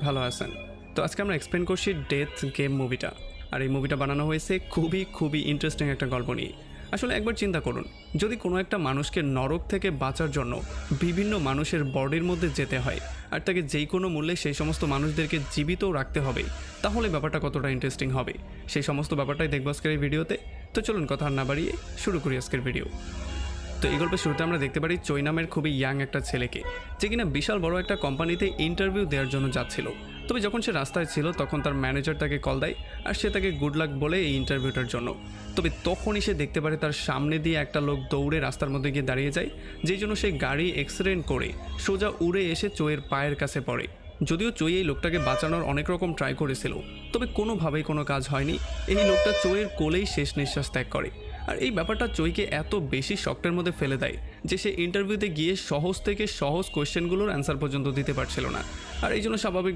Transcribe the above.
ভালো আছেন। তো আজকে আমরা এক্সপ্লেন করছি ডেথ গেম মুভিটা। আর এই মুভিটা বানানো হয়েছে খুবই ইন্টারেস্টিং একটা গল্প নিয়ে। আসলে একবার চিন্তা করুন, যদি কোনো একটা মানুষকে নরক থেকে বাঁচার জন্য বিভিন্ন মানুষের বডির মধ্যে যেতে হয় আর তাকে যেই কোনো মূল্যে সেই সমস্ত মানুষদেরকে জীবিতও রাখতে হবে, তাহলে ব্যাপারটা কতটা ইন্টারেস্টিং হবে সেই সমস্ত ব্যাপারটাই দেখবো আজকের এই ভিডিওতে। তো চলুন কথা আর না বাড়িয়ে শুরু করি আজকের ভিডিও। তো এই গল্পের শুরুতে আমরা দেখতে পারি চৈ নামের খুবই ইয়াং একটা ছেলেকে, যে কিনা বিশাল বড় একটা কোম্পানিতে ইন্টারভিউ দেওয়ার জন্য যাচ্ছিল। তবে যখন সে রাস্তায় ছিল তখন তার ম্যানেজার তাকে কল দেয় আর সে তাকে গুড লাক বলে এই ইন্টারভিউটার জন্য। তবে তখনই সে দেখতে পারে তার সামনে দিয়ে একটা লোক দৌড়ে রাস্তার মধ্যে গিয়ে দাঁড়িয়ে যায়, যেই জন্য সে গাড়ি অ্যাক্সিডেন্ট করে সোজা উড়ে এসে চৈয়ের পায়ের কাছে পড়ে। যদিও চৈ এই লোকটাকে বাঁচানোর অনেক রকম ট্রাই করেছিল, তবে কোনোভাবেই কোনো কাজ হয়নি। এই লোকটা চৈয়ের কোলেই শেষ নিঃশ্বাস ত্যাগ করে। আর এই ব্যাপারটা চৈকে এত বেশি শক্টের মধ্যে ফেলে দেয় যে সে ইন্টারভিউতে গিয়ে সহজ থেকে সহজ কোয়েশ্চেনগুলোর অ্যান্সার পর্যন্ত দিতে পারছিল না। আর এই জন্য স্বাভাবিক